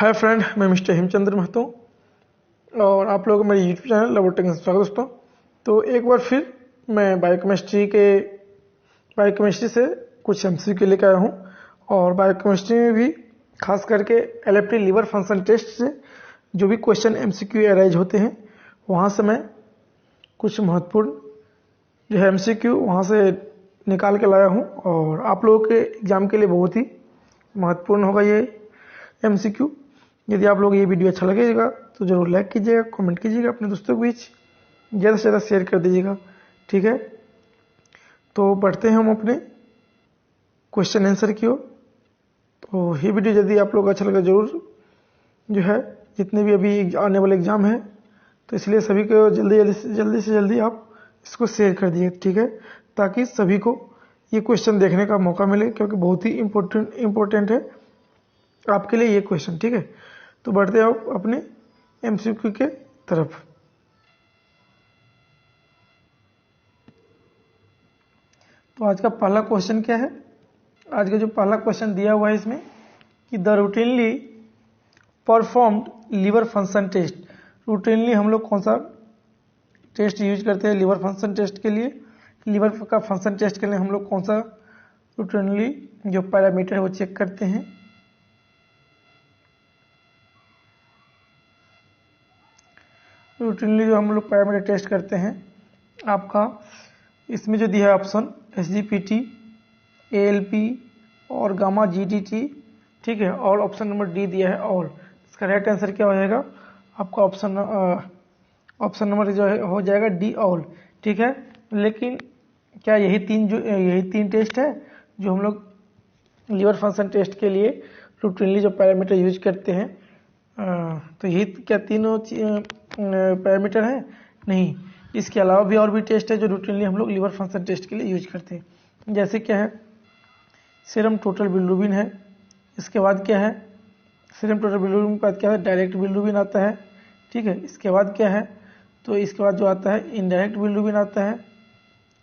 Hi friend, मैं mister Hemchandra Mahato और आप लोगों को मेरे यूट्यूब चैनल लैबोरेटरी में स्वागत दोस्तों। तो एक बार फिर मैं बायोकेमिस्ट्री से कुछ एमसीक्यू लेकर आया हूँ और बायोकेमिस्ट्री में भी खास करके एलएफटी लीवर फंक्शन टेस्ट से जो भी क्वेश्चन एमसीक्यू अराइज होते हैं वहाँ से मैं कुछ महत्वपूर्ण जो है एमसीक्यू वहाँ से निकाल के लाया हूँ और आप लोगों के एग्जाम के लिए बहुत ही महत्वपूर्ण होगा ये एमसीक्यू। यदि आप लोग ये वीडियो अच्छा लगेगा तो जरूर लाइक कीजिएगा, कमेंट कीजिएगा, अपने दोस्तों के बीच ज़्यादा से ज़्यादा शेयर कर दीजिएगा, ठीक है। तो बढ़ते हैं हम अपने क्वेश्चन आंसर की ओर। तो ये वीडियो यदि आप लोग अच्छा लगा जरूर जो है जितने भी अभी आने वाले एग्जाम है तो इसलिए सभी को जल्दी से जल्दी आप इसको शेयर कर दिए, ठीक है, ताकि सभी को ये क्वेश्चन देखने का मौका मिले क्योंकि बहुत ही इम्पोर्टेंट है आपके लिए ये क्वेश्चन, ठीक है। तो बढ़ते हैं आप अपने एमसीक्यू के तरफ। तो आज का पहला क्वेश्चन क्या है? आज का जो पहला क्वेश्चन दिया हुआ है इसमें कि the routinely performed liver function test. Routinely हम लोग कौन सा टेस्ट यूज करते हैं लीवर फंक्शन टेस्ट के लिए? लीवर का फंक्शन टेस्ट के लिए हम लोग कौन सा रूटीनली जो पैरामीटर है वो चेक करते हैं? रूटीनली जो हम लोग पैरामीटर टेस्ट करते हैं आपका इसमें जो दिया है ऑप्शन SGPT, ALP और गामा GTT, ठीक है, और ऑप्शन नंबर डी दिया है और इसका राइट आंसर क्या हो जाएगा आपका ऑप्शन नंबर जो है हो जाएगा डी ऑल, ठीक है। लेकिन क्या यही तीन टेस्ट है जो हम लोग लीवर फंक्शन टेस्ट के लिए रूटीनली जो पैरामीटर यूज करते हैं? तो यही क्या तीनों पैरामीटर है? नहीं, इसके अलावा भी और भी टेस्ट है जो रूटीनली हम लोग लीवर फंक्शन टेस्ट के लिए यूज करते हैं। जैसे क्या है, सीरम टोटल बिलिरुबिन है, इसके बाद क्या है सीरम टोटल बिलिरुबिन के बाद क्या है डायरेक्ट बिलिरुबिन आता है, ठीक है। इसके बाद क्या है, तो इसके बाद जो आता है इनडायरेक्ट बिलिरुबिन आता है,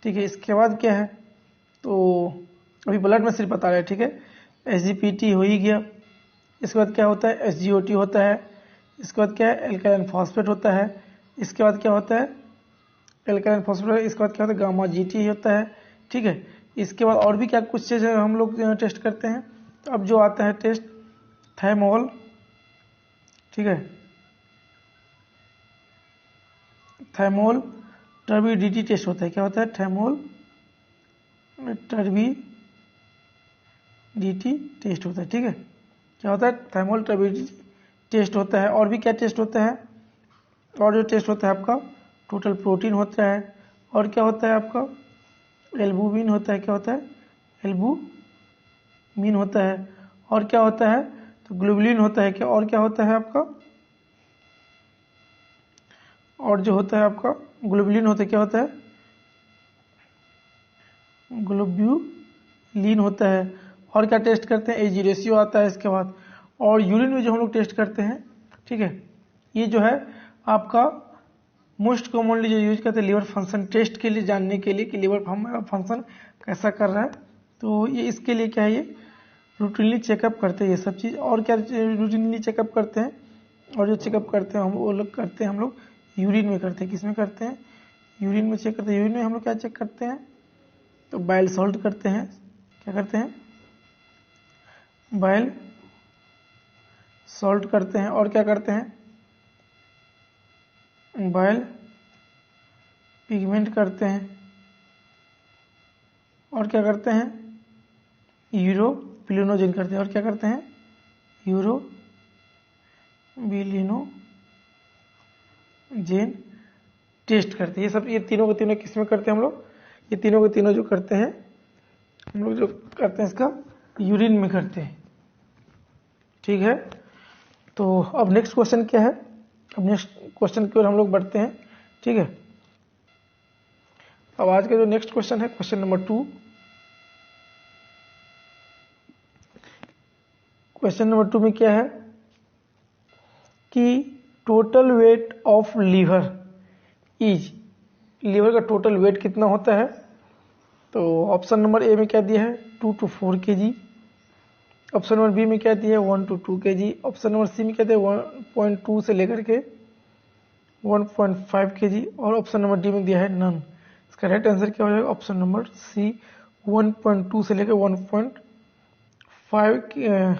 ठीक है। इसके बाद क्या है, तो अभी ब्लड में सिर्फ बता रहे हैं, ठीक है। SGPT हो ही गया। इसके बाद क्या होता है SGOT होता है। इसके बाद क्या है एल्कालाइन फॉस्फेट होता है। इसके बाद क्या होता है एल्कालाइन फॉस्फेट। इसके बाद क्या होता है गामा GT होता है, ठीक है। इसके बाद और भी क्या कुछ चीज़ें हम लोग टेस्ट करते हैं। तो अब जो आता है टेस्ट थाइमोल, ठीक है, थाइमोल टर्बिडिटी टेस्ट होता है। क्या होता है थाइमोल टर्बिडिटी टेस्ट होता है, ठीक है। क्या होता है थाइमोल टर्बिडिटी टेस्ट होता है। और भी क्या टेस्ट होता है? और जो टेस्ट होता है आपका टोटल प्रोटीन होता है। और क्या होता है आपका एल्बुमिन होता है। क्या होता है एल्बुमिन होता है। और क्या होता है तो ग्लोबुलिन होता है। क्या और क्या होता है आपका? और जो होता है आपका ग्लोबुलिन होता है। क्या होता है ग्लोब्यूलिन होता है। और क्या टेस्ट करते हैं AG रेशियो आता है इसके बाद। और यूरिन में जो हम लोग टेस्ट करते हैं, ठीक है, ये जो है आपका मोस्ट कॉमनली जो यूज करते हैं लीवर फंक्शन टेस्ट के लिए जानने के लिए कि लीवर हमारा फंक्शन कैसा कर रहा है। तो ये इसके लिए क्या है ये रूटीनली चेकअप करते हैं ये सब चीज़। और क्या रूटीनली चेकअप करते हैं? और जो चेकअप करते हैं हम वो लोग करते हैं हम लोग यूरिन में करते हैं। किसमें करते हैं? यूरिन में चेक करते हैं। यूरिन में हम लोग क्या चेक करते हैं? तो बाइल सॉल्ट करते हैं। क्या करते हैं? बाइल सॉल्ट करते हैं। और क्या करते हैं? बाइल पिगमेंट करते हैं। और क्या करते हैं? यूरोबिलिनोजेन करते हैं। और क्या करते हैं? यूरोबिलिनोजेन टेस्ट करते हैं। ये सब ये तीनों के तीनों किस में करते हैं हम लोग? ये तीनों के तीनों जो करते हैं हम लोग जो करते हैं इसका यूरिन में करते हैं, ठीक है। तो अब नेक्स्ट क्वेश्चन क्या है? अब नेक्स्ट क्वेश्चन की ओर हम लोग बढ़ते हैं, ठीक है। अब आज का जो नेक्स्ट क्वेश्चन है क्वेश्चन नंबर 2। क्वेश्चन नंबर 2 में क्या है कि total weight of liver is, liver का टोटल वेट कितना होता है? तो ऑप्शन नंबर ए में क्या दिया है 2 to 4 kg। Option number B में क्या दिया है 1 to 2 kg। ऑप्शन नंबर सी में क्या दिया 1.2 से लेकर के 1.5 kg। और ऑप्शन नंबर डी में दिया है नन। इसका राइट आंसर क्या हो जाएगा ऑप्शन नंबर सी 1.2 से लेकर 1.5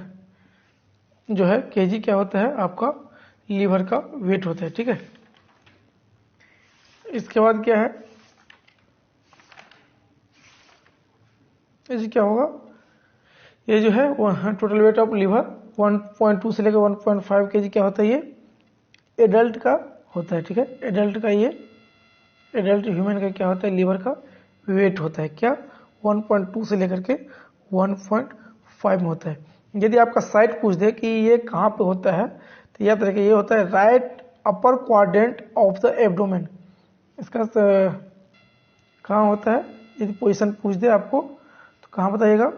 जो है केजी क्या होता है आपका लीवर का वेट होता है। ठीक है, इसके बाद क्या है, इसे क्या होगा, ये जो है टोटल वेट ऑफ लीवर 1.2 से लेकर 1.5 kg क्या होता है, ये एडल्ट का होता है। ठीक है, एडल्ट का, ये एडल्ट ह्यूमन का क्या होता है, लीवर का वेट होता है क्या 1.2 से लेकर के 1.5 में होता है। यदि आपका साइट पूछ दे कि ये कहाँ पे होता है तो याद रखिए ये होता है right upper quadrant of the abdomen. इसका कहाँ होता है, यदि पोजीशन पूछ दे आपको तो कहाँ बताइएगा,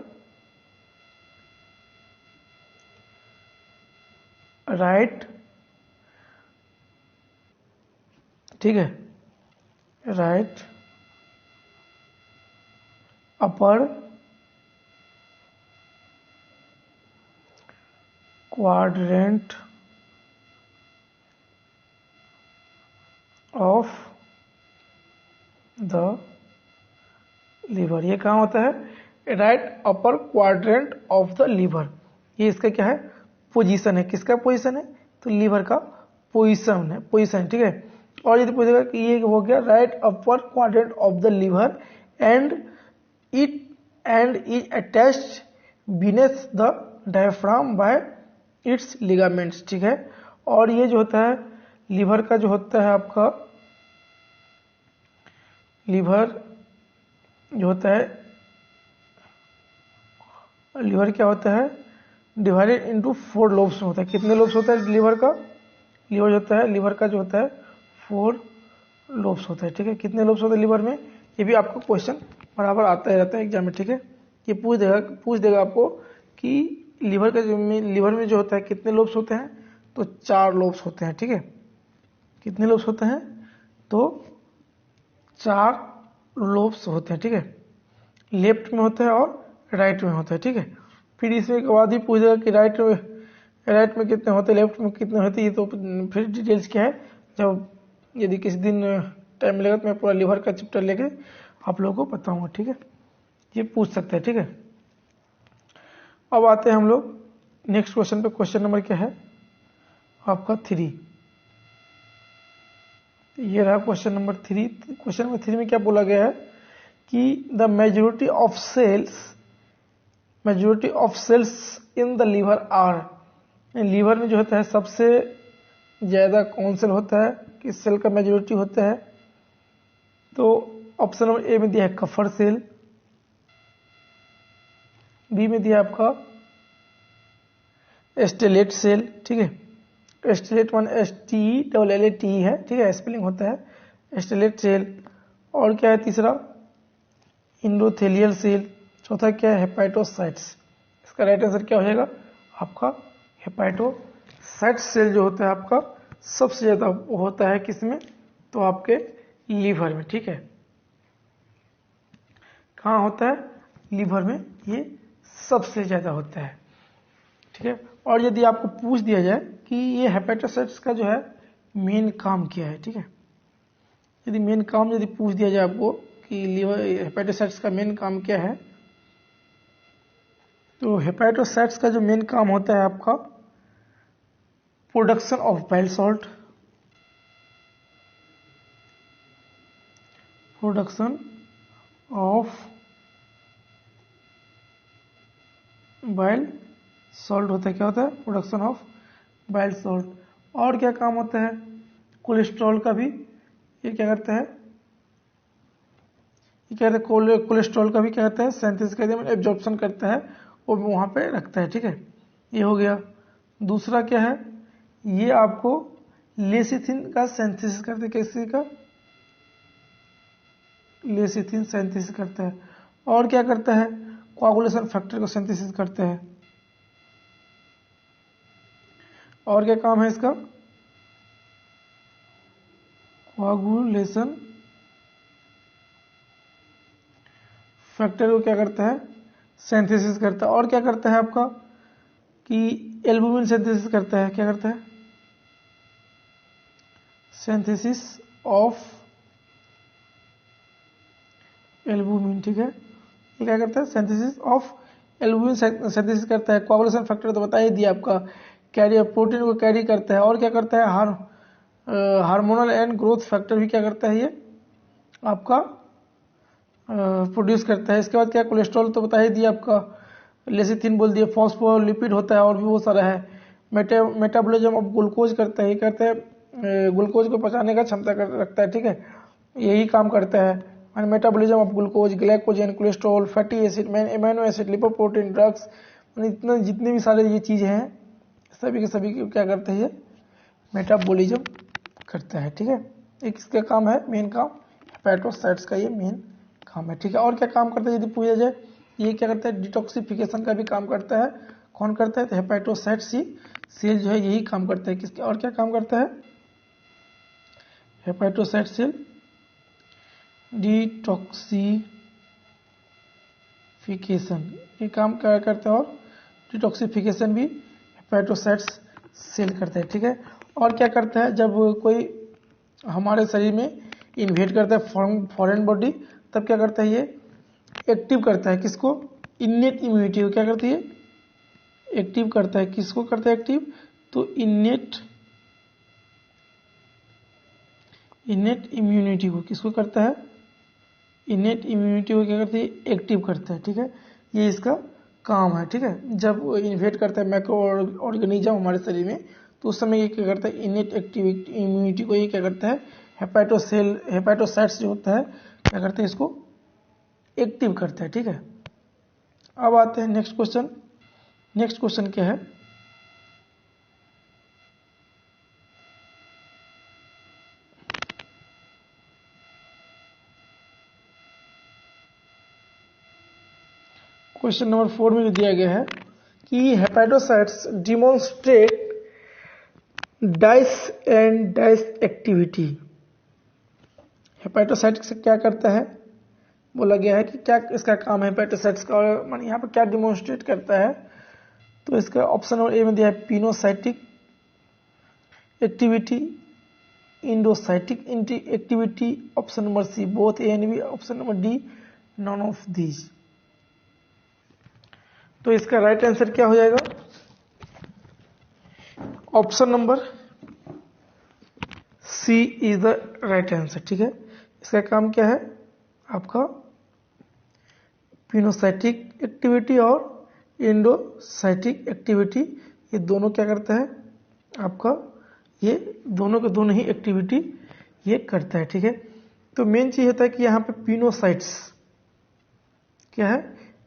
राइट, ठीक है, right upper quadrant of the liver. ये कहाँ होता है, right upper quadrant of the liver. ये इसका क्या है, पोजीशन है। किसका पोजीशन है, तो लीवर का पोजीशन है, पोजीशन। ठीक है, और यदि पूछेगा कि ये हो गया right upper quadrant of the liver and is attached beneath the diaphragm by its ligaments. ठीक है, और ये जो होता है लीवर का जो होता है आपका, लीवर जो होता है, लीवर क्या होता है, डिवाइडेड इनटू 4 लोब्स में होता है। कितने लोब्स होता है लीवर का, लीवर जो होता है, लीवर का जो होता है 4 लोब्स होता है। ठीक है, कितने लोब्स होते हैं लीवर में, ये भी आपको क्वेश्चन बराबर आता ही रहता है एग्जाम में। ठीक है, ये पूछ देगा आपको कि लीवर का लीवर में जो होता है कितने लोब्स होते हैं, तो 4 लोब्स होते हैं। ठीक है, कितने लोब्स होते हैं, तो 4 लोब्स होते हैं। ठीक है, लेफ्ट में होता है और राइट में होता है। ठीक है, फिर इसमें के बाद ही पूछेगा कि राइट में कितने होते हैं, लेफ्ट में कितने होते हैं। ये तो फिर डिटेल्स क्या है, जब यदि किसी दिन टाइम मिलेगा तो मैं पूरा लीवर का चैप्टर लेके आप लोगों को बताऊंगा। ठीक है, ये पूछ सकते हैं। ठीक है, अब आते हैं हम लोग नेक्स्ट क्वेश्चन पे। क्वेश्चन नंबर क्या है आपका 3। ये रहा क्वेश्चन नंबर 3। क्वेश्चन नंबर 3 में क्या बोला गया है कि the majority of cells in the liver are, liver में जो होता है सबसे ज्यादा कौन सेल होता है, किस सेल का मेजोरिटी होता है, तो ऑप्शन नंबर ए में दिया है कफर सेल, बी में दिया आपका एस्टेलेट सेल। ठीक है, एस्टेलेट वन STELLATE है। ठीक है, स्पेलिंग होता है एस्टेलेट सेल। और क्या है तीसरा, इंडोथेलियल सेल। चौथा क्या है, हेपाइटोसाइट्स। इसका राइट आंसर क्या हो जाएगा आपका हेपाइटोसाइट्स सेल जो होता है आपका सबसे ज्यादा होता है किसमें, तो आपके लीवर में। ठीक है, कहाँ होता है, लीवर में ये सबसे ज्यादा होता है। ठीक है, और यदि आपको पूछ दिया जाए कि ये हेपेटोसाइट्स का जो है मेन काम क्या है, ठीक है, यदि मेन काम यदि पूछ दिया जाए आपको कि लीवर हेपेटोसाइट्स का मेन काम क्या है, तो हेपेटोसाइट्स का जो मेन काम होता है आपका production of bile salt, production of bile salt होता है। क्या होता है, प्रोडक्शन ऑफ बाइल सॉल्ट। और क्या काम होता है, कोलेस्ट्रॉल का भी ये क्या करता है, ये क्या कहते हैं, कोलेस्ट्रॉल का भी क्या करता है, सिंथेसिस करता है, एब्जॉर्प्शन करता है, वो वहां पे रखता है। ठीक है, ये हो गया। दूसरा क्या है, ये आपको लेसिथिन का सिंथेसिस करता है, कैसे का, लेसिथिन सिंथेसिस करता है। और क्या करता है, कोआगुलेशन फैक्टर को सिंथेसिस करता है। और क्या काम है इसका, कोआगुलेशन फैक्टर को क्या करता है, सिंथेसिस करता है। और क्या करता है आपका कि एल्बुमिन सिंथेसिस करता है, क्या करता है, सिंथेसिस ऑफ एल्बुमिन, ठीक है, ये क्या करता है, सिंथेसिस ऑफ एल्बुमिन सिंथेसिस करता है। कोआगुलेशन फैक्टर तो बता ही दिया आपका, कैरियर प्रोटीन को कैरी करता है, और क्या करता है, हार्मोनल एंड ग्रोथ फैक्टर भी क्या करता है, ये आपका प्रोड्यूस करता है। इसके बाद क्या, कोलेस्ट्रॉल तो बता ही दिया आपका, लेसिथिन बोल दिया, फॉस्फोलिपिड होता है और भी बहुत सारा है। मेटाबॉलिज्म ऑफ ग्लूकोज करता है, ये कहते हैं ग्लूकोज को पचाने का क्षमता रखता है, ठीक है, यही काम करता है। And metabolism of glucose, glycogen, cholesterol, fatty acid, amino acid, lipoprotein, drugs, इतने जितने भी सारे ये चीज़ें हैं सभी के सभी क्या करते हैं, ये मेटाबॉलिज्म करता है, ठीक है। एक इसका काम है, मेन काम हेपेटोसाइट्स का ये मेन काम है, ठीक है। और क्या काम करता है यदि पूछा जाए, ये क्या करता है, डिटॉक्सिफिकेशन का भी काम करता है। कौन करता है, तो हेपेटोसाइट्स ही सेल जो है यही काम करता है। किसके और क्या काम करता है, हेपेटोसाइट सेल डिटॉक्सिफिकेशन, ये काम क्या करता है, और डिटॉक्सिफिकेशन भी हेपेटोसाइट्स सेल करता है, ठीक है। और क्या करता है, जब कोई हमारे शरीर में इन्वेड करता है फॉरेन बॉडी, तब क्या करता है, ये एक्टिव करता है किसको, इन्नेट इम्यूनिटी को क्या करती है, एक्टिव करता है। किसको करता है एक्टिव, तो इन्नेट इम्यूनिटी को किसको करता है, इन्नेट इम्यूनिटी को क्या करती है, एक्टिव करता है, ठीक है, ये इसका काम है, ठीक है। जब इन्वेड करता है मैक्रो ऑर्गेनिज्म हमारे शरीर में, तो उस समय ये क्या करता है, इन्नेट एक्टिव इम्यूनिटी को ये क्या करता है, हेपेटोसाइट्स जो होता है क्या करते हैं, इसको एक्टिव करता है, ठीक है। अब आते हैं नेक्स्ट क्वेश्चन। नेक्स्ट क्वेश्चन क्या है, क्वेश्चन नंबर 4 में जो दिया गया है कि hepatocytes demonstrate dice and dice activity. Hepatocytes क्या करता है, बोला गया है कि क्या इसका काम है हेपेटोसाइट्स का, और मान यहाँ पर क्या डिमोन्स्ट्रेट करता है, तो इसका ऑप्शन नंबर ए में दिया है pinocytic activity, endocytic activity, option number c both a and b, option number d none of these. तो इसका राइट आंसर क्या हो जाएगा, option number c is the right answer, ठीक है। इसका काम क्या है आपका, पिनोसाइटिक एक्टिविटी और इंडोसाइटिक एक्टिविटी, ये दोनों क्या करता है आपका, ये दोनों के दोनों ही एक्टिविटी ये करता है, ठीक है। तो मेन चीज होता है कि यहाँ पे पिनोसाइट्स क्या है,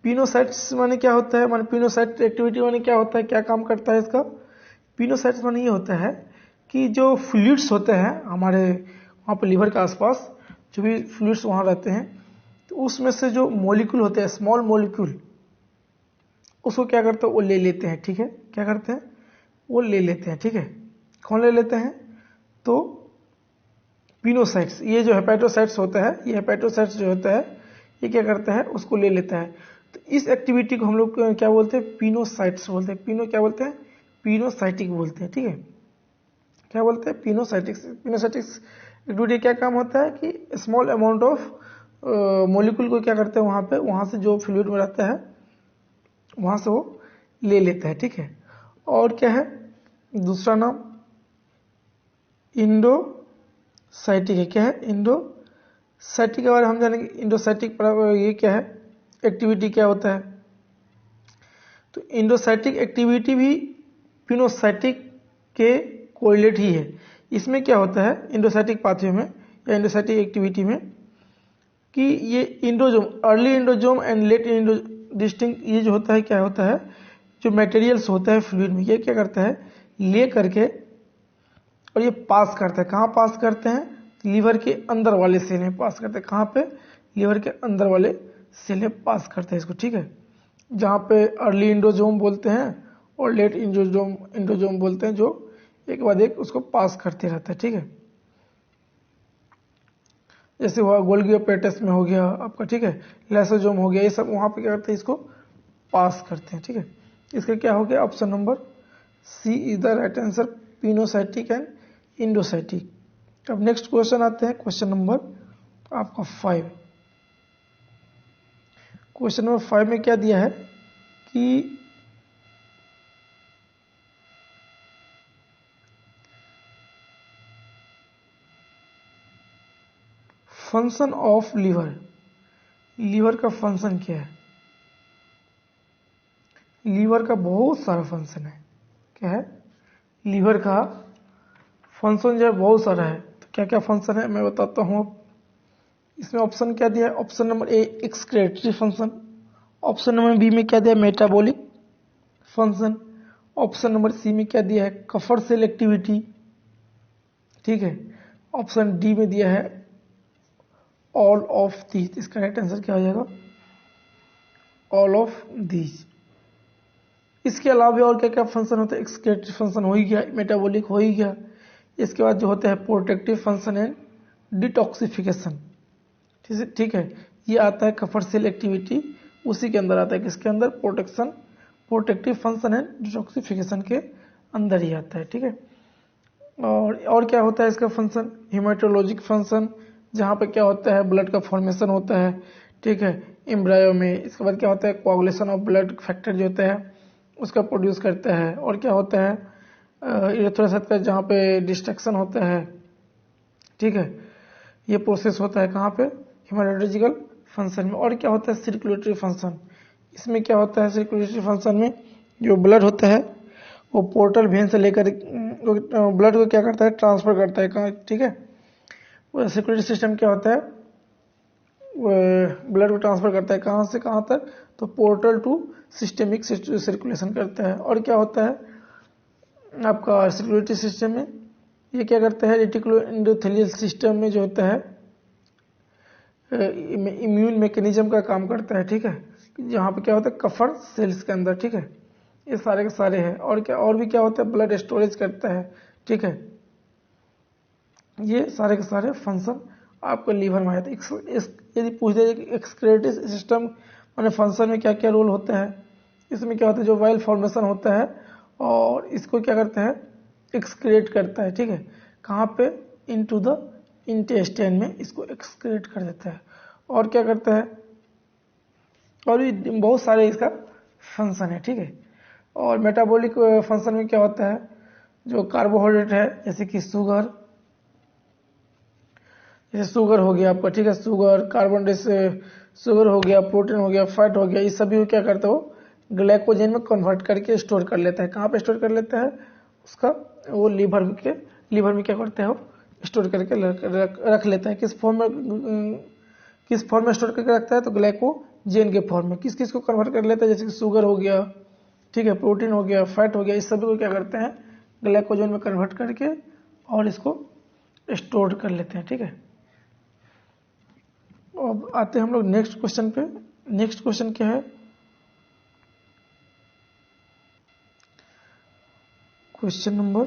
पिनोसाइट्स माने क्या होता है, माने पिनोसाइट एक्टिविटी माने क्या होता है, क्या काम करता है इसका, पिनोसाइट्स माने ये होता है कि जो फ्लूइड्स होते हैं हमारे वहाँ पर लीवर के आसपास, जो भी फ्लूइड्स वहाँ रहते हैं, तो उसमें से जो मॉलिक्यूल होते हैं, स्मॉल मॉलिक्यूल, उसको क्या करते हैं, वो ले लेते हैं, ठीक है। क्या करते हैं, वो ले लेते हैं, ठीक है। कौन ले लेते हैं, तो पिनोसाइट्स, ये जो हेपेटोसाइट्स होता है, ये हेपेटोसाइट्स जो होता है ये क्या करता है, उसको ले लेता है। तो इस एक्टिविटी को हम लोग क्या बोलते हैं, पिनोसाइट्स बोलते हैं। क्या बोलते हैं, पिनोसाइटिक बोलते हैं, ठीक है। क्या बोलते हैं, पिनोसाइटिक्स। पिनोसाइटिक्स एक्टिविटी क्या काम होता है कि स्मॉल अमाउंट ऑफ मॉलिक्यूल को क्या करते हैं, वहाँ से जो फ्लूइड में रहता है वहाँ से वो ले लेता है, ठीक है। और क्या है दूसरा नाम, इंडोसाइटिक है। क्या है, इंडोसाइटिक के बारे में हम जानेंगे। इंडोसाइटिक ये क्या है, एक्टिविटी क्या होता है, तो इंडोसाइटिक एक्टिविटी भी पिनोसाइटिक के कोरिलेट ही है। इसमें क्या होता है इंडोसाइटिक पाथवे में या इंडोसाइटिक एक्टिविटी में, कि ये endosome, early endosome and late endo distinct, ये जो होता है क्या होता है, जो मटेरियल्स होता है फ्लूइड में, ये क्या करता है, ले करके और ये पास करता है। कहाँ पास करते हैं, लीवर के अंदर वाले सेल में पास करते हैं। कहाँ पे, लीवर के अंदर वाले सेल में पास करते हैं इसको, ठीक है। जहाँ पे अर्ली इंडोजोम बोलते हैं और लेट इंडोजोम बोलते हैं, जो एक बाद एक उसको पास करते रहता है, ठीक है। जैसे हुआ गोल्गी एपेटस में हो गया आपका, ठीक है, लाइसोसोम हो गया, ये सब वहाँ पे क्या करते हैं, इसको पास करते हैं, ठीक है। इसका क्या हो गया, option number c is the right answer, pinocytic and endocytic. अब नेक्स्ट क्वेश्चन आते हैं, क्वेश्चन नंबर आपका 5। क्वेश्चन नंबर 5 में क्या दिया है कि फंक्शन ऑफ लीवर, लीवर का फंक्शन क्या है। लीवर का बहुत सारा फंक्शन है। क्या है, लीवर का फंक्शन जो है बहुत सारा है। तो क्या क्या फंक्शन है मैं बताता हूं। अब इसमें ऑप्शन क्या दिया है, option number A excretory function, option number B में क्या दिया है मेटाबॉलिक फंक्शन, ऑप्शन नंबर सी में क्या दिया है कफर सेल एक्टिविटी, ठीक है, ऑप्शन डी में दिया है ऑल ऑफ दीज। इसका राइट आंसर क्या हो जाएगा, ऑल ऑफ दीज। इसके अलावा और क्या क्या फंक्शन होते हैं, एक्सक्रेटरी फंक्शन हो ही गया, मेटाबॉलिक हो ही गया। इसके बाद जो होते हैं प्रोटेक्टिव फंक्शन एंड डिटॉक्सिफिकेशन, ठीक है, ये आता है कफर सेल एक्टिविटी, उसी के अंदर आता है, किसके अंदर, protection, protective function and detoxification के अंदर ही आता है, ठीक है। और क्या होता है इसका फंक्शन, हेमाटोलॉजिक फंक्शन, जहाँ पे क्या होता है ब्लड का फॉर्मेशन होता है, ठीक है, एम्ब्रायो में। इसके बाद क्या होता है कोआगुलेशन ऑफ ब्लड फैक्टर जो होता है उसका प्रोड्यूस करता है। और क्या होता है इरेथ्रोसाइट का जहाँ पे डिस्ट्रक्शन होता है, ठीक है, ये प्रोसेस होता है कहाँ पे, हेमाटोलॉजिकल फंक्शन में। और क्या होता है सर्कुलेटरी फंक्शन, इसमें क्या होता है सर्कुलेटरी फंक्शन में जो ब्लड होता है वो पोर्टल वेन से लेकर ब्लड को क्या करता है ट्रांसफर करता है कहाँ, ठीक है। वो सर्कुलेटरी सिस्टम क्या होता है, ब्लड को ट्रांसफर करता है कहाँ से कहाँ तक, तो पोर्टल टू सिस्टेमिक सर्कुलेशन करता है। और क्या होता है आपका सर्कुलेटरी सिस्टम में, ये क्या करता है रेटिकुलो एंडोथेलियल सिस्टम में जो होता है इम्यून मैकेनिज्म का काम करता है, ठीक है, जहाँ पे क्या होता है कफर सेल्स के अंदर, ठीक है, ये सारे के सारे हैं। और क्या, और भी क्या होता है ब्लड स्टोरेज करता है, ठीक है, ये सारे के सारे फंक्शन आपको लीवर में आते हैं। यदि पूछ दिया कि एक्सक्रेटरी सिस्टम माने फंक्शन में क्या क्या रोल होता है, इसमें क्या होता है जो वाइल फॉर्मेशन होता है और इसको क्या करता है एक्सक्रेट करता है, ठीक है, कहाँ पे, इनटू द इंटेस्टाइन में इसको एक्सक्रेट कर देता है। और क्या करता है, और भी बहुत सारे इसका फंक्शन है, ठीक है। और मेटाबॉलिक फंक्शन में क्या होता है जो कार्बोहाइड्रेट है जैसे कि शुगर, जैसे शुगर हो गया आपका, ठीक है, शुगर, कार्बन शुगर हो गया, प्रोटीन हो गया, फैट हो गया, ये सभी को क्या करता है वो ग्लाइकोजन में कन्वर्ट करके स्टोर कर लेता है। कहाँ पे स्टोर कर लेता है उसका, वो लीवर में क्या करता है वो स्टोर करके रख लेता है। किस फॉर्म में स्टोर करके रखता है, तो ग्लाइकोजन के फॉर्म में। किस किस को कन्वर्ट कर लेता है, जैसे कि शुगर हो गया, ठीक है, प्रोटीन हो गया, फैट हो गया, इस सभी को क्या करते हैं ग्लाइकोजन में कन्वर्ट करके और इसको स्टोर कर लेते हैं, ठीक है। अब आते हैं हम लोग नेक्स्ट क्वेश्चन पे। नेक्स्ट क्वेश्चन क्या है, क्वेश्चन नंबर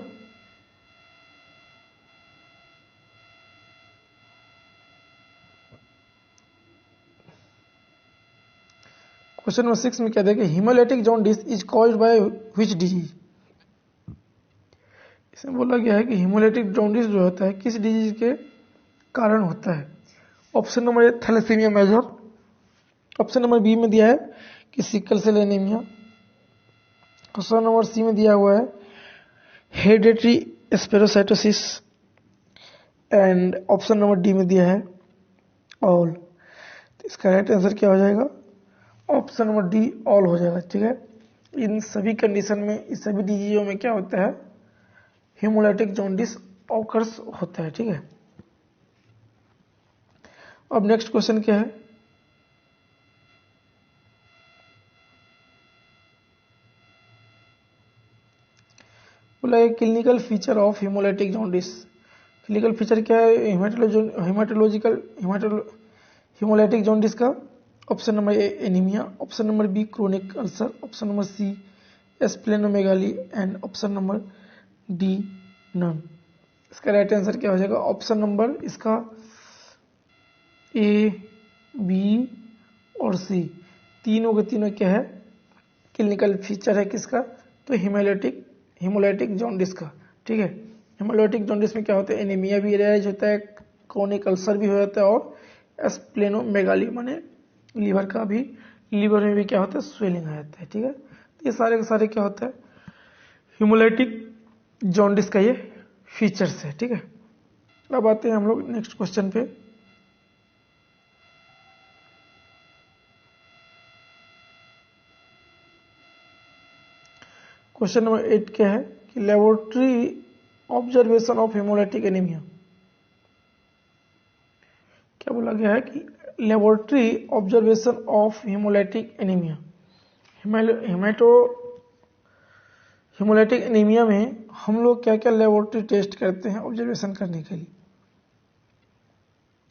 6 में क्या देखें, haemolytic jaundice is caused by which disease. इसमें बोला गया है कि हिमोलैटिक जॉन्डिस जो होता है किस डिजीज के कारण होता है। Option number a thalassaemia major, option number B में दिया है कि sickle cell anaemia, option number सी में दिया हुआ है hereditary spherocytosis, and option number d में दिया है ऑल। तो इसका राइट आंसर क्या हो जाएगा, ऑप्शन नंबर डी ऑल हो जाएगा, ठीक है। इन सभी कंडीशन में, इस सभी डिजीजों में क्या होता है हिमोलैटिक जॉन्डिस ऑकर्स होता है, ठीक है। अब नेक्स्ट क्वेश्चन क्या है, बोला है clinical feature of haemolytic jaundice. Clinical feature क्या है हिमोलैटिक जॉन्डिस का। Option number a anaemia, option number b chronic ulcer, option number c splenomegaly and option number d none. इसका राइट आंसर क्या हो जाएगा, ऑप्शन नंबर इसका ए, B और सी, तीनों के तीनों क्या है क्लिनिकल फीचर है किसका, तो हिमोलाइटिक जॉन्डिस का। ठीक है, हिमोलाइटिक जॉन्डिस में क्या होता है, एनीमिया भी राइज होता है, क्रोनिक अल्सर भी हो जाता है, और स्प्लेनोमेगाली माने लीवर में भी क्या होता है, स्वेलिंग आ जाता है। ठीक है, तो ये सारे के सारे क्या होता है, हिमोलाइटिक जॉन्डिस का ये फीचर्स है। ठीक है, अब आते हैं हम लोग नेक्स्ट क्वेश्चन पे। क्वेश्चन नंबर 8 क्या है कि laboratory observation of haemolytic anaemia. क्या बोला गया है कि laboratory observation of haemolytic anaemia, haemolytic anaemia में हम लोग क्या क्या लेबोरेटरी टेस्ट करते हैं ऑब्जर्वेशन करने के लिए।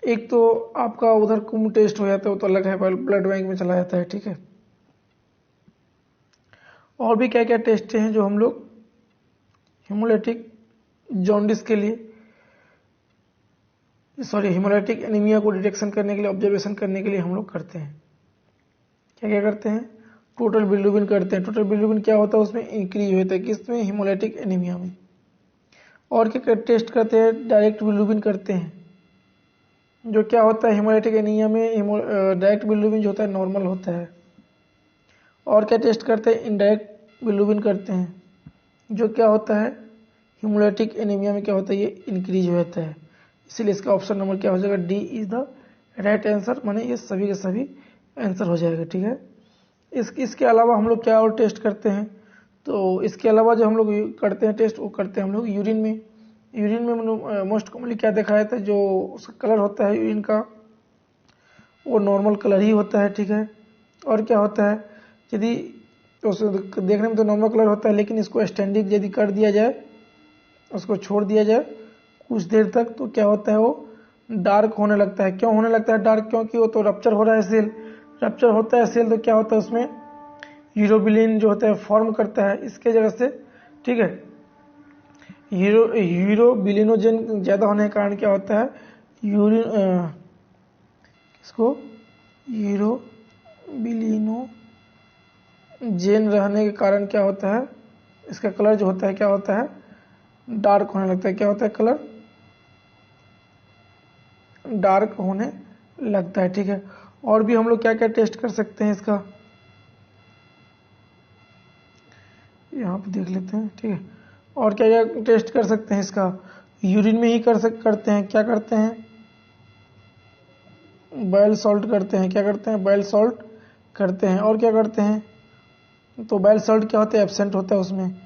एक तो आपका उधर कुम टेस्ट हो जाता है, वो तो अलग है, ब्लड बैंक में चला जाता है। ठीक है, और भी क्या क्या टेस्ट हैं जो हम लोग हिमोलाइटिक जॉन्डिस के लिए, हिमोलाइटिक एनीमिया को डिटेक्शन करने के लिए, ऑब्जर्वेशन करने के लिए हम लोग करते हैं। क्या क्या करते हैं, टोटल बिलिरुबिन करते हैं। टोटल बिलिरुबिन क्या होता है, उसमें इंक्रीज होता है, किसमें, हिमोलाइटिक एनीमिया में। और क्या टेस्ट करते हैं, डायरेक्ट बिलिरुबिन करते हैं। जो क्या होता है हिमोलाइटिक एनीमिया में, डायरेक्ट बिलिरुबिन जो होता है नॉर्मल होता है। और क्या टेस्ट करते हैं, इनडायरेक्ट बिलिरुबिन करते हैं। जो क्या होता है हिमोलाइटिक एनीमिया में क्या होता है, ये इंक्रीज हो जाता है। इसलिए इसका ऑप्शन नंबर क्या हो जाएगा, D is the right answer, माने ये सभी के सभी आंसर हो जाएगा। ठीक है, इसके अलावा हम लोग क्या और टेस्ट करते हैं, तो इसके अलावा जो हम लोग करते हैं टेस्ट, वो करते हैं हम लोग यूरिन में। यूरिन में मोस्ट कॉमनली क्या देखा जाता है, जो उसका कलर होता है यूरिन का, वो नॉर्मल कलर ही होता है। ठीक है, और क्या होता है, यदि देखने में तो नॉर्मल कलर होता है, लेकिन इसको स्टैंडिंग यदि कर दिया जाए, उसको छोड़ दिया जाए कुछ देर तक, तो क्या होता है, वो डार्क होने लगता है। क्यों होने लगता है डार्क, क्योंकि वो तो रप्चर हो रहा है सेल, रप्चर होता है सेल, तो क्या होता है उसमें यूरोबिलिन जो होता है फॉर्म करता है इसके जगह से। ठीक है, यूरोबिलिनोजन ज्यादा होने के कारण क्या होता है, यूरिन इसको यूरोबिलिनोजेन रहने के कारण क्या होता है, इसका कलर जो होता है क्या होता है, डार्क होने लगता है। क्या होता है, कलर डार्क होने लगता है। ठीक है, और भी हम लोग क्या क्या टेस्ट कर सकते हैं इसका, यहाँ पे देख लेते हैं। ठीक है, और क्या क्या टेस्ट कर सकते हैं इसका, यूरिन में ही करते हैं। क्या करते हैं, बाइल सॉल्ट करते हैं। क्या करते हैं, बाइल सॉल्ट करते हैं। और क्या करते हैं, तो बाइल सॉल्ट क्या होता है, एब्सेंट होता है उसमें।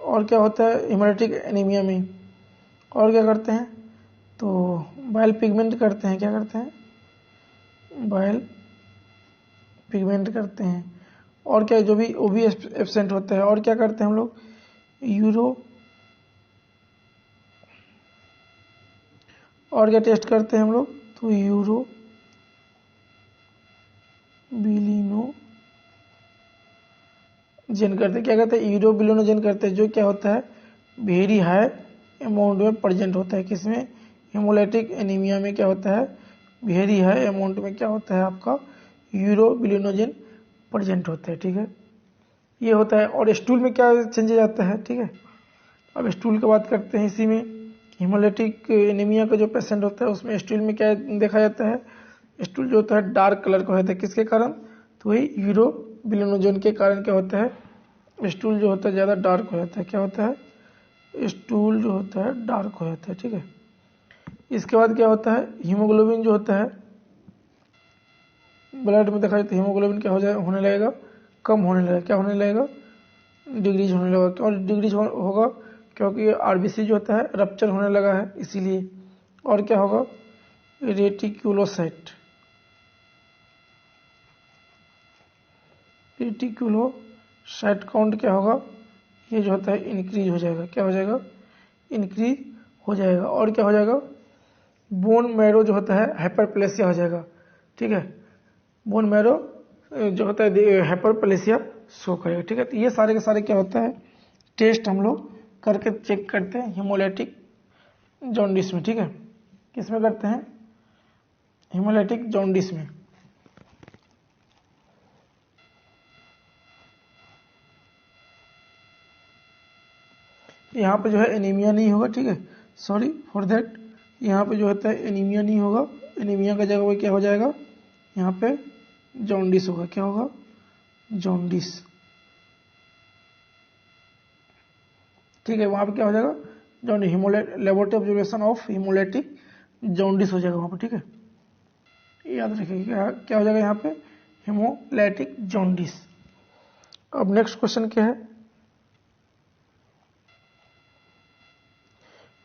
और क्या होता है हिमोलाइटिक एनीमिया में, और क्या करते हैं, तो बाइल पिगमेंट करते हैं। क्या करते हैं, बाइल पिगमेंट करते हैं। और क्या, जो भी वो भी एब्सेंट होता है। और क्या करते हैं हम लोग, और क्या टेस्ट करते हैं हम लोग, तो यूरोबिलिनोजेन करते हैं। क्या करते हैं, यूरोबिलिनोजेन करते हैं, जो क्या होता है वेरी हाई अमाउंट में प्रेजेंट होता है। किसमें, हिमोलाइटिक एनीमिया में क्या होता है, वेरी हाई अमाउंट में क्या होता है आपका यूरोबिलिनोजेन प्रेजेंट होता है। ठीक है, ये होता है। और स्टूल में क्या चेंजेज आता है। ठीक है, अब स्टूल की बात करते हैं। इसी में हिमोलाइटिक एनीमिया का जो पेशेंट होता है उसमें स्टूल में क्या देखा जाता है, स्टूल जो होता है डार्क कलर का होता है। किसके कारण, तो वही यूरोबिलिनोजेन के कारण क्या होता है, स्टूल जो होता है ज़्यादा डार्क हो जाता है। क्या होता है, स्टूल जो होता है डार्क हो जाता है। ठीक है, इसके बाद क्या होता है, हीमोग्लोबिन जो होता है ब्लड में देखा जाए तो हीमोग्लोबिन क्या होने लगेगा, कम होने लगेगा। क्या होने लगेगा, डिक्रीज होने लगा। क्यों डिक्रीज होगा, क्योंकि आरबीसी जो होता है रप्चर होने लगा है, इसीलिए। और क्या होगा, रेटिक्यूलोसाइट काउंट क्या होगा, ये जो होता है इंक्रीज हो जाएगा। क्या हो जाएगा, इंक्रीज हो जाएगा। और क्या हो जाएगा, बोन मैरो जो होता है हाइपरप्लेसिया हो जाएगा। ठीक है, बोन मैरो जो होता है हाइपरप्लेसिया शो करेगा। ठीक है, तो ये सारे के सारे क्या होता है टेस्ट हम लोग करके चेक करते हैं हिमोलाइटिक जॉन्डिस में। ठीक है, किसमें करते हैं, हिमोलाइटिक जॉन्डिस में। यहाँ पे जो है एनीमिया नहीं होगा, ठीक है, सॉरी फॉर दैट, यहाँ पे जो होता है एनीमिया नहीं होगा, एनीमिया का जगह क्या हो जाएगा, यहाँ पे जॉन्डिस होगा। क्या होगा, जॉन्डिस, ठीक है, वहाँ पे क्या हो जाएगा, jaundice, laboratory observation of haemolytic jaundice हो जाएगा वहाँ पे, ठीक है, याद रखिएगा क्या हो जाएगा यहाँ पे, हिमोलैटिक जॉन्डिस। अब नेक्स्ट क्वेश्चन क्या है,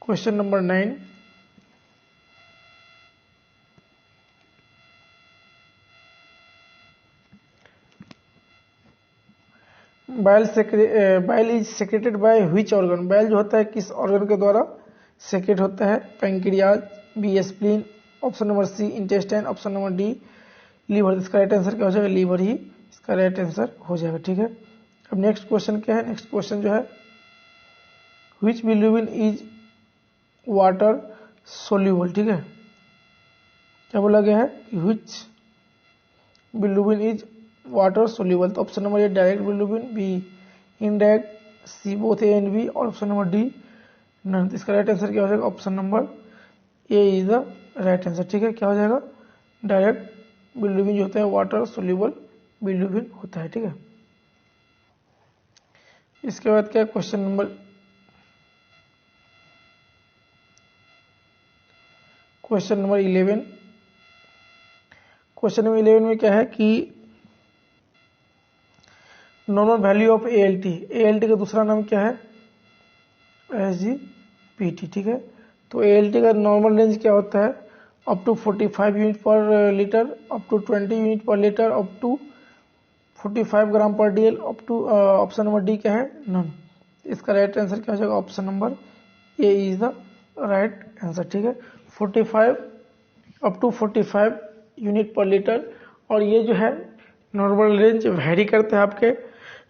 question number 9, bile is secreted by which organ, bile जो होता है किस ऑर्गन के द्वारा सेक्रेट होता है, pancreas, B spleen, option number C intestine, option number D liver. इसका राइट आंसर क्या हो जाएगा, लीवर ही इसका राइट आंसर हो जाएगा, ठीक है। अब नेक्स्ट क्वेश्चन क्या है, नेक्स्ट क्वेश्चन जो है which bilirubin is water soluble, ठीक है, क्या बोला गया है कि which bilirubin is water soluble, तो option number a direct bilirubin, b indirect, c both a and b, और ऑप्शन नंबर डी नन। इसका राइट आंसर क्या हो जाएगा, option number A is the right answer, ठीक है। क्या हो जाएगा, डायरेक्ट बिलिरुबिन जो होता है वाटर सोल्यूबल बिलिरुबिन होता है, ठीक है। इसके बाद क्या क्वेश्चन नंबर 11, क्वेश्चन नंबर 11 में क्या है कि normal value of ALT, ALT का दूसरा नाम क्या है, SGPT, ठीक है। तो ALT का नॉर्मल रेंज क्या होता है, up to 45 unit per litre, up to 20 unit per litre, up to 45 gram per DL, up to option number D क्या है, नन। इसका राइट आंसर क्या हो जाएगा, option number A is the right answer, ठीक है। 45 up to 45 unit per litre, और ये जो है नॉर्मल रेंज वेरी करता है आपके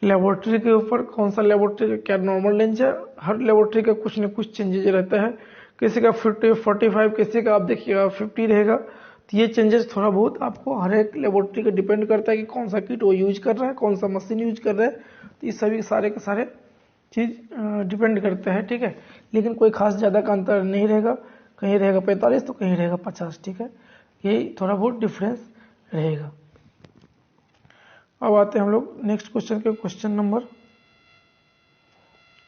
लेबोरेटरी के ऊपर, कौन सा लेबोरेटरी का क्या नॉर्मल रेंज है, हर लेबोरेटरी का कुछ न कुछ चेंजेज रहता है, किसी का 45, किसी का आप देखिएगा 50 रहेगा। तो ये चेंजेस थोड़ा बहुत आपको हर एक लेबोरेटरी का डिपेंड करता है कि कौन सा किट वो यूज कर रहा है, कौन सा मशीन यूज कर रहा है, तो ये सभी सारे के सारे चीज डिपेंड करते हैं, ठीक है। लेकिन कोई खास ज़्यादा का अंतर नहीं रहेगा, कहीं रहेगा 45 तो कहीं रहेगा 50, ठीक है, यही थोड़ा बहुत डिफरेंस रहेगा। अब आते हैं हम लोग नेक्स्ट क्वेश्चन के, क्वेश्चन नंबर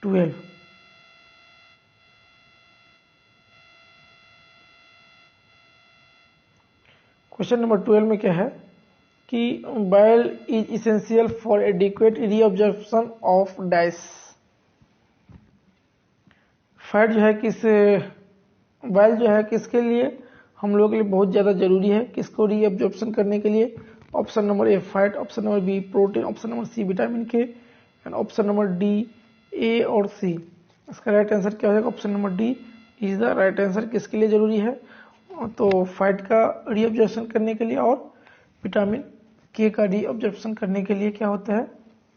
12। क्वेश्चन नंबर 12 में क्या है कि bile is essential for adequate reabsorption of dice, fat जो है किस, बाइल जो है किसके लिए हम लोग के लिए बहुत ज़्यादा जरूरी है, किसको रीअब्जॉर्प्शन करने के लिए, option number a fat, option number b protein, option number c vitamin k, and option number d a और सी। इसका राइट आंसर क्या हो जाएगा, option number d is the right answer. किसके लिए जरूरी है, तो फैट का रीअब्जॉर्प्शन करने के लिए और विटामिन के का रीअब्जॉर्प्शन करने के लिए क्या होता है,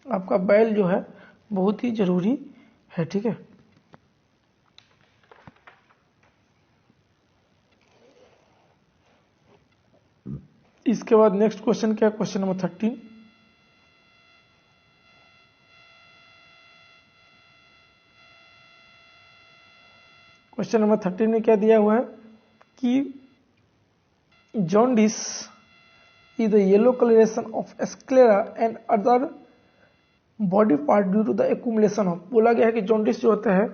आपका बाइल जो है बहुत ही जरूरी है, ठीक है। इसके बाद नेक्स्ट क्वेश्चन क्या है, क्वेश्चन नंबर 13। क्वेश्चन नंबर 13 में क्या दिया हुआ है कि jaundice is the yellow coloration of sclera and other body part due to the accumulation of, बोला गया है कि जॉन्डिस जो होता है,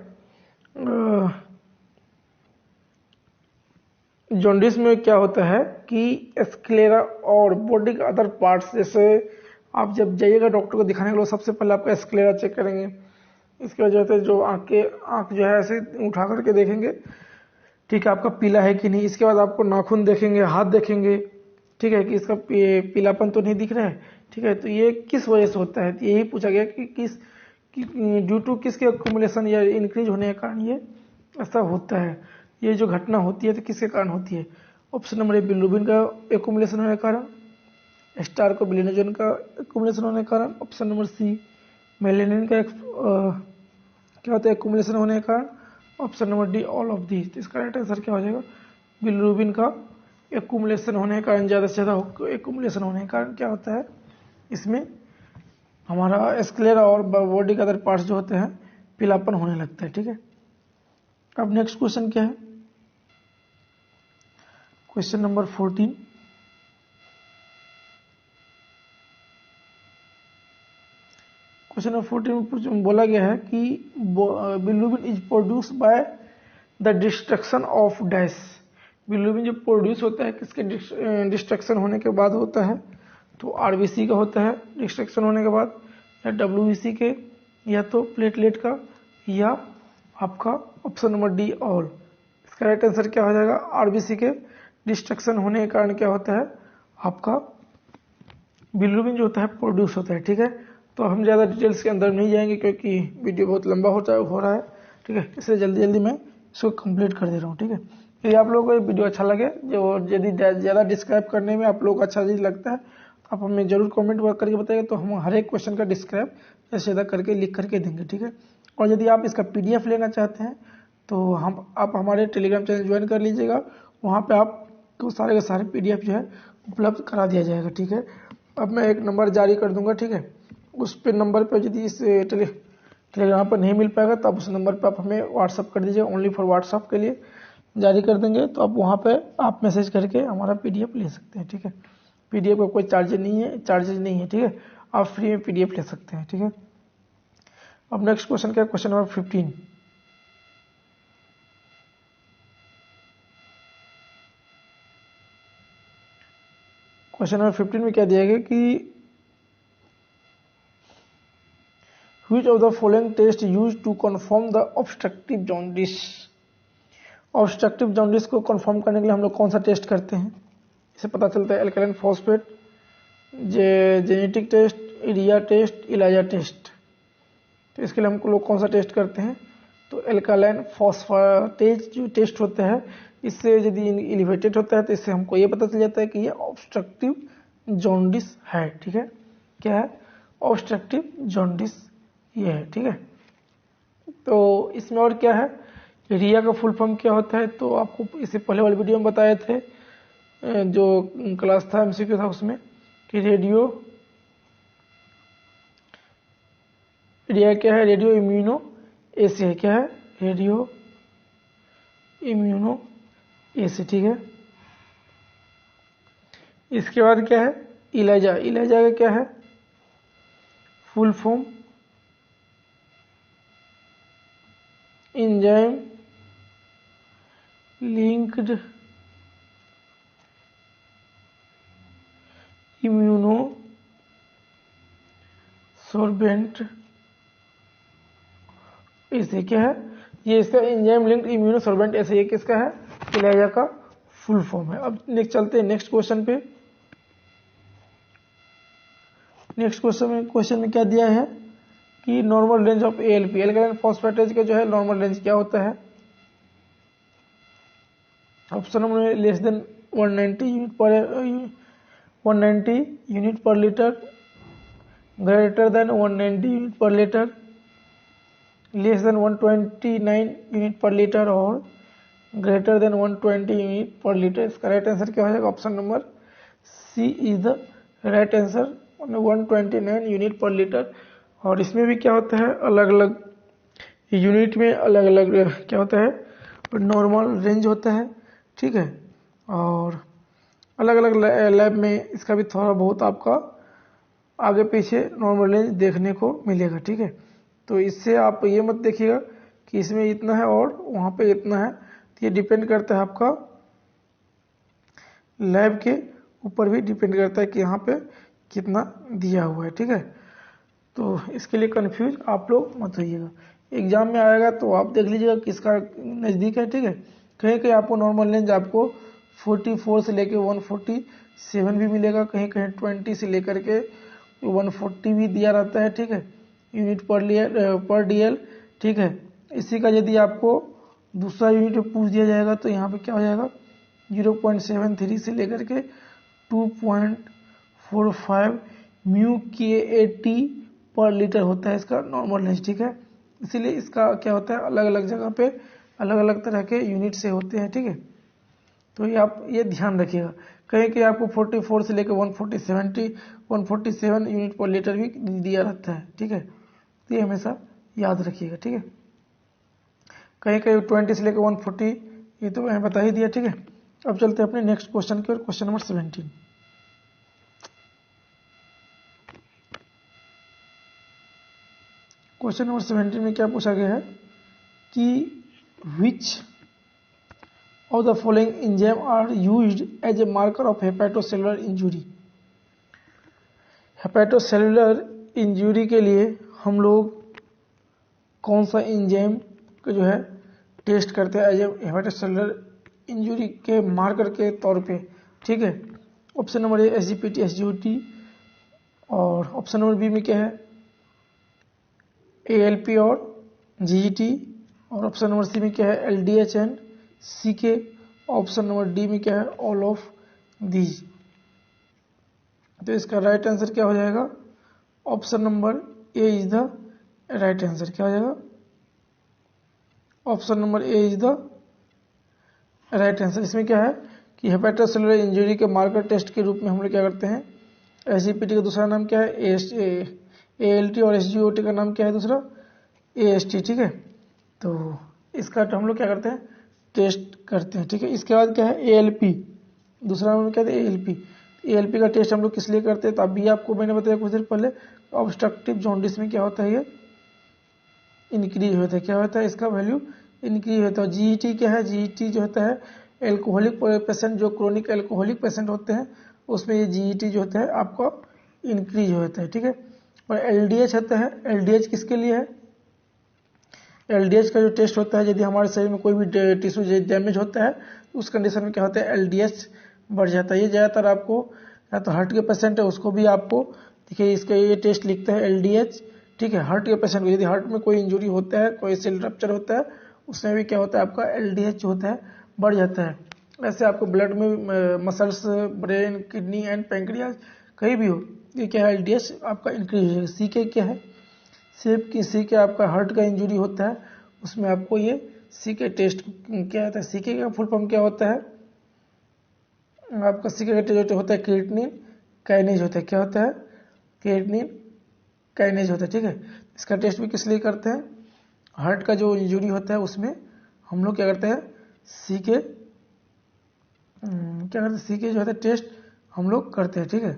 जॉन्डिस में क्या होता है कि स्क्लेरा और बॉडी के अदर पार्ट्स, जैसे आप जब जाइएगा डॉक्टर को दिखाने के लिए सबसे पहले आपका स्क्लेरा चेक करेंगे, इसकी वजह से जो आंख जो है ऐसे उठा करके देखेंगे, ठीक है, आपका पीला है कि नहीं। इसके बाद आपको नाखून देखेंगे, हाथ देखेंगे, ठीक है, कि इसका पीलापन तो नहीं दिख रहा है, ठीक है। तो ये किस वजह से होता है, तो यही पूछा गया कि ड्यू टू किसके एक्यूमुलेशन या इंक्रीज होने के कारण ये ऐसा होता है, ये जो घटना होती है तो किसके कारण होती है। ऑप्शन नंबर ए बिलिरुबिन का एक्यूमुलेशन होने के कारण, स्टार को बिलिनोजन का एक्यूमुलेशन होने के कारण, ऑप्शन नंबर सी मेलेनिन का क्या होता है एक्यूमुलेशन होने के कारण, option number D all of the. तो इसका राइट आंसर क्या हो जाएगा, बिलिरुबिन का एक्यूमुलेशन होने के कारण, ज़्यादा से ज़्यादा एक्यूमुलेशन होने के कारण क्या होता है, इसमें हमारा स्क्लेरा और बॉडी के अदर पार्ट्स जो होते हैं पीलापन होने लगता है। ठीक है, अब नेक्स्ट क्वेश्चन क्या है, क्वेश्चन नंबर 14। क्वेश्चन नंबर 14 में बोला गया है कि bilirubin is produce by the destruction of dash. Bilirubin जो प्रोड्यूस होता है किसके डिस्ट्रक्शन होने के बाद होता है, तो आरबीसी का होता है डिस्ट्रक्शन होने के बाद, या डब्ल्यूबीसी के, या तो प्लेटलेट का, या आपका ऑप्शन नंबर डी ऑल। इसका राइट आंसर क्या हो जाएगा, आरबीसी के डिस्ट्रक्शन होने के कारण क्या होता है, आपका बिलिरुबिन जो होता है प्रोड्यूस होता है। ठीक है, तो हम ज़्यादा डिटेल्स के अंदर नहीं जाएंगे क्योंकि वीडियो बहुत लंबा हो रहा है। ठीक है, इसलिए जल्दी जल्दी मैं इसको कंप्लीट कर दे रहा हूँ। ठीक है, यदि आप लोगों को ये वीडियो अच्छा लगे, जो यदि ज़्यादा डिस्क्राइब करने में आप लोगों को अच्छा चीज़ लगता है तो आप हमें जरूर कमेंट करके बताइए, तो हम हर एक क्वेश्चन का डिस्क्राइब ऐसे ज़्यादा करके लिख करके देंगे। ठीक है, और यदि आप इसका PDF लेना चाहते हैं तो आप हमारे टेलीग्राम चैनल ज्वाइन कर लीजिएगा, वहाँ पर आपको सारे के सारे PDF जो है उपलब्ध करा दिया जाएगा। ठीक है, अब मैं एक नंबर जारी कर दूंगा। ठीक है, उस पे नंबर पे यदि इस टेलीग्राम पर नहीं मिल पाएगा तो आप उस नंबर पे आप हमें व्हाट्सअप कर दीजिए, ओनली फॉर व्हाट्सअप के लिए जारी कर देंगे, तो आप वहाँ पे आप मैसेज करके हमारा PDF ले सकते हैं। ठीक है, PDF का कोई चार्जेज नहीं है। ठीक है, आप फ्री में PDF ले सकते हैं। ठीक है, अब नेक्स्ट क्वेश्चन क्या है, क्वेश्चन नंबर 15। क्वेश्चन नंबर 15 में क्या दिया गया कि Which of the following test used to confirm the obstructive jaundice? Obstructive jaundice को कंफर्म करने के लिए हम लोग कौन सा टेस्ट करते हैं, इसे पता चलता है alkaline phosphate, genetic test, urea test, ELISA test. तो इसके लिए हम लोग कौन सा टेस्ट करते हैं, तो एल्कलाइन फॉस्फेटेज जो टेस्ट होता है, इससे यदि एलिवेटेड होता है तो इससे हमको ये पता चल जाता है कि ये ऑब्स्ट्रक्टिव जॉन्डिस है। ठीक है, क्या है, ऑब्स्ट्रक्टिव जॉन्डिस ये है। ठीक है, तो इसमें और क्या है, रिया का फुल फॉर्म क्या होता है, तो आपको इससे पहले वाले वीडियो में बताए थे, जो क्लास था MCQ था उसमें, कि रिया क्या है, रेडियो इम्यूनो एसी है। क्या है, रेडियो इम्यूनो एसी। ठीक है, इसके बाद क्या है, इलाजा का क्या है, full form enzyme linked immunosorbent. इसे क्या है, ये इसका एंजाइम लिंक्ड इम्यूनो सोर्बेंट ऐसे ये किसका है, इलाजा का फुल फॉर्म है। अब नेक्स्ट चलते हैं नेक्स्ट क्वेश्चन पे। नेक्स्ट क्वेश्चन में क्या दिया है कि normal range of ALP, alkaline phosphatase का जो है नॉर्मल रेंज क्या होता है, option number less than 190 unit per litre, greater than 190 unit per litre, less than 129 unit per litre, और greater than 120 unit per litre. इसका राइट आंसर क्या हो जाएगा, option number C is the right answer, 129 unit per litre. और इसमें भी क्या होता है, अलग अलग यूनिट में अलग अलग क्या होता है, नॉर्मल रेंज होता है। ठीक है, और अलग अलग लैब में इसका भी थोड़ा बहुत आपका आगे पीछे नॉर्मल रेंज देखने को मिलेगा। ठीक है, तो इससे आप ये मत देखिएगा कि इसमें इतना है और वहाँ पे इतना है, तो ये डिपेंड करता है आपका लैब के ऊपर भी डिपेंड करता है कि यहाँ पे कितना दिया हुआ है। ठीक है, तो इसके लिए कंफ्यूज आप लोग मत होइएगा, एग्जाम में आएगा तो आप देख लीजिएगा किसका नज़दीक है। ठीक है, कहीं कहीं आपको नॉर्मल रेंज आपको 44 से लेके 147 भी मिलेगा, कहीं कहीं 20 से लेकर के 140 भी दिया रहता है। ठीक है, यूनिट पर DL। ठीक है, इसी का यदि आपको दूसरा यूनिट पूछ दिया जाएगा तो यहाँ पे क्या हो जाएगा, 0.73 से लेकर के 2.45 म्यू KAT पर लीटर होता है इसका नॉर्मल रेंज। ठीक है, इसीलिए इसका क्या होता है, अलग अलग जगह पे अलग अलग तरह के यूनिट से होते हैं। ठीक है, तो ये आप ये ध्यान रखिएगा, कहीं कि आपको 44 से लेकर 147 यूनिट पर लीटर भी दिया रहता है। ठीक है, तो ये हमेशा याद रखिएगा, ठीक है। कहीं कहीं 20 से लेकर 140 ये तो मैंने बता ही दिया, ठीक है। अब चलते हैं अपने नेक्स्ट क्वेश्चन की ओर, क्वेश्चन नंबर 17। क्वेश्चन नंबर 17 में क्या पूछा गया है कि which of the following enzyme are used as a marker of hepatocellular injury. Hepatocellular injury के लिए हम लोग कौन सा एंजाइम को जो है टेस्ट करते हैं एज ए हेपेटोसेलुलर इंजुरी के मार्कर के तौर पे, ठीक है। ऑप्शन नंबर ए SGPT SGOT, और ऑप्शन नंबर बी में क्या है ALP और GGT, और ऑप्शन नंबर सी में क्या है LDH and CK, option number d में क्या है ऑल ऑफ दीज। तो इसका राइट आंसर क्या हो जाएगा, option number A is the right answer. क्या हो जाएगा, option number A is the right answer. इसमें क्या है कि हेपेटोसेलुलर इंजरी के मार्कर टेस्ट के रूप में हम लोग क्या करते हैं, SGPT का दूसरा नाम क्या है ALT, और SGOT का नाम क्या है दूसरा AST, ठीक है। तो इसका तो हम लोग क्या करते हैं टेस्ट करते हैं, ठीक है। इसके बाद क्या है ALP, दूसरा नाम क्या है ALP का टेस्ट हम लोग किस लिए करते हैं, तो अभी आपको मैंने बताया कुछ देर पहले, ऑब्स्ट्रक्टिव जॉन्डिस में क्या होता है ये इंक्रीज होता है, क्या होता है इसका वैल्यू इंक्रीज होता है। GET क्या है, GET जो होता है एल्कोहलिक पेशेंट, जो क्रोनिक एल्कोहलिक पेशेंट होते हैं उसमें ये GET जो होता है आपका इंक्रीज होता है, ठीक है। और LDH होता है, LDH किसके लिए है, LDH का जो टेस्ट होता है यदि हमारे शरीर में कोई भी टिश्यू डैमेज होता है उस कंडीशन में क्या होता है LDH बढ़ जाता है। ये ज़्यादातर आपको या तो हार्ट के पेशेंट है उसको भी आपको देखिए इसका ये टेस्ट लिखता है LDH, ठीक है। हार्ट के पेशेंट को यदि हार्ट में कोई इंजरी होता है, कोई सेल रप्चर होता है, उसमें भी क्या होता है आपका LDH जो होता है बढ़ जाता है। ऐसे आपको ब्लड में muscles, brain, kidney and pancreas कहीं भी हो, ये क्या है LDH आपका इंक्रीज है। CK क्या है, CK आपका हार्ट का इंजरी होता है उसमें आपको ये CK टेस्ट क्या होता है, CK का फुल फॉर्म क्या होता है आपका, CK का टेस्ट होता है क्रिएटिनिन काइनेज होता है। क्या होता है, क्रिएटिनिन काइनेज होता है, ठीक है। इसका टेस्ट भी किस लिए करते हैं, हार्ट का जो इंजरी होता है उसमें हम लोग क्या करते हैं CK जो होता है टेस्ट हम लोग करते हैं, ठीक है।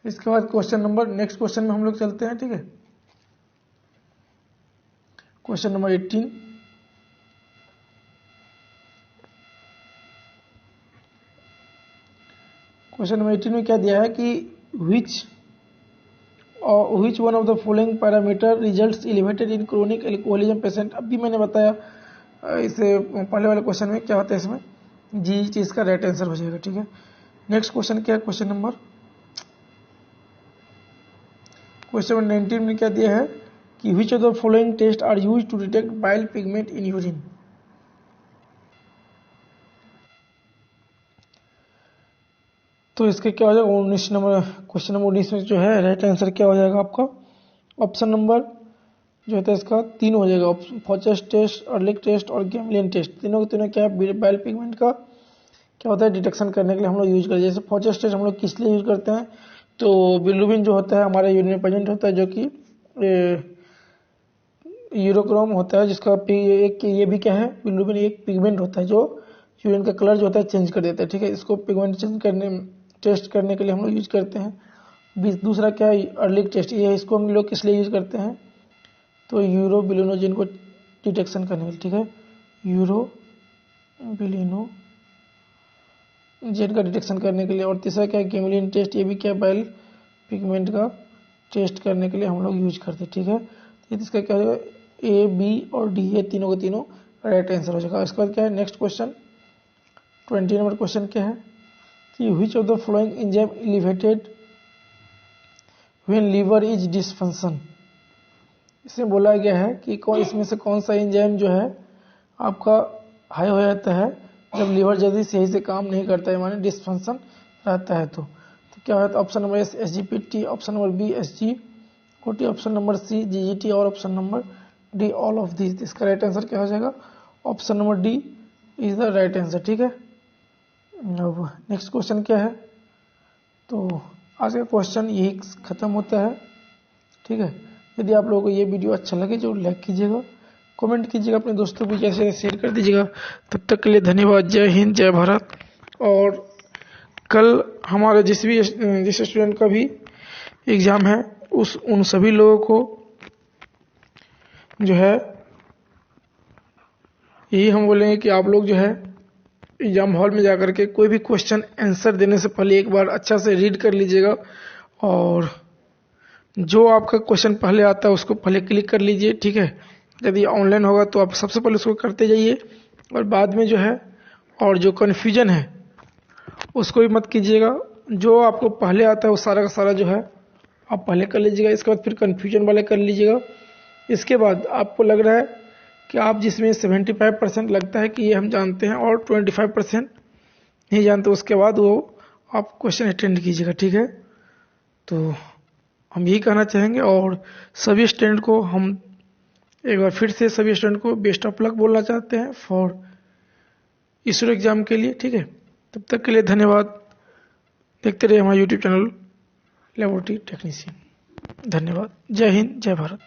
इसके बाद नेक्स्ट क्वेश्चन में हम लोग चलते हैं, ठीक है। Question number 18। क्वेश्चन नंबर 18 में क्या दिया है कि which one of the following parameter results elevated in chronic alcoholism patient. अभी मैंने बताया इसे पहले वाले क्वेश्चन में क्या होता है, इसमें GET इसका राइट आंसर हो जाएगा, ठीक है। नेक्स्ट क्वेश्चन क्या है, क्वेश्चन नंबर 19 में क्या दिया है कि which of the following test are use to detect bile pigment in urine. तो इसके क्या हो जाएगा 19 नंबर, क्वेश्चन नंबर 19 में जो है राइट आंसर क्या हो जाएगा आपका, ऑप्शन नंबर जो होता है इसका 3 हो जाएगा। फॉचेस टेस्ट, अर्लिक टेस्ट और गैमलियन टेस्ट, तीनों के तीनों क्या है बाइल पिगमेंट का क्या होता है डिटेक्शन करने के लिए हम लोग यूज करते हैं। जैसे फॉचेस टेस्ट हम लोग किस लिए यूज करते हैं, तो बिलिरुबिन जो होता है हमारे यूरिन में प्रेजेंट होता है जो कि यूरोक्रोम होता है, जिसका एक ये भी क्या है बिलिरुबिन एक पिगमेंट होता है जो यूरिन का कलर जो होता है चेंज कर देता है, ठीक है। इसको पिगमेंट चेंज करने टेस्ट करने के लिए हम लोग यूज करते हैं। दूसरा क्या है अर्लिक टेस्ट, ये इसको हम लोग किस लिए यूज करते हैं, तो यूरोबिलिनोजिन को डिटेक्शन करने के लिए, ठीक है। यूरोबिलिनोजिन का डिटेक्शन करने के लिए। और तीसरा क्या है गैमलियन टेस्ट, ये भी क्या बाइल पिगमेंट का टेस्ट करने के लिए हम लोग यूज करते हैं, ठीक है। तो इसका क्या होगा A, B और D, ये तीनों के तीनों राइट आंसर हो जाएगा। इसके बाद क्या है नेक्स्ट क्वेश्चन 20 नंबर क्वेश्चन क्या है कि which of the following enzyme elevated when liver is dysfunction. इसमें बोला गया है कि इसमें से कौन सा एंजाइम जो है आपका हाई हो जाता है जब लीवर जल्दी सही से काम नहीं करता है, माने डिसफंक्शन रहता है। तो क्या होता है, option number SGPT, option number B SGOT, option number C GGT और option number D all of this. इसका राइट आंसर क्या हो जाएगा, option number D is the right answer, ठीक है। अब नेक्स्ट क्वेश्चन क्या है, तो आज का क्वेश्चन यही खत्म होता है। ठीक है, यदि आप लोगों को ये वीडियो अच्छा लगे जरूर लाइक कीजिएगा, कमेंट कीजिएगा, अपने दोस्तों को जैसे शेयर कर दीजिएगा। तब तक के लिए धन्यवाद। जय हिंद, जय भारत। और कल हमारे जिस स्टूडेंट का भी एग्ज़ाम है उन सभी लोगों को जो है यही हम बोलेंगे कि आप लोग जो है एग्जाम हॉल में जाकर के कोई भी क्वेश्चन आंसर देने से पहले एक बार अच्छा से रीड कर लीजिएगा, और जो आपका क्वेश्चन पहले आता है उसको पहले क्लिक कर लीजिए। ठीक है, यदि ऑनलाइन होगा तो आप सबसे पहले उसको करते जाइए, और बाद में जो है और जो कन्फ्यूजन है उसको भी मत कीजिएगा। जो आपको पहले आता है वो सारा का सारा जो है आप पहले कर लीजिएगा, इसके बाद फिर कन्फ्यूजन वाले कर लीजिएगा। इसके बाद आपको लग रहा है कि आप जिसमें 75% लगता है कि ये हम जानते हैं और 25% नहीं जानते, उसके बाद वो आप क्वेश्चन अटेंड कीजिएगा। ठीक है, तो हम यही कहना चाहेंगे, और सभी स्टूडेंट को हम एक बार फिर से सभी स्टूडेंट को बेस्ट ऑफ लक बोलना चाहते हैं फॉर ईश्वर एग्जाम के लिए। ठीक है, तब तक के लिए धन्यवाद। देखते रहिए हमारा यूट्यूब चैनल लेबोरेटरी टेक्नीशियन। धन्यवाद। जय हिंद, जय भारत।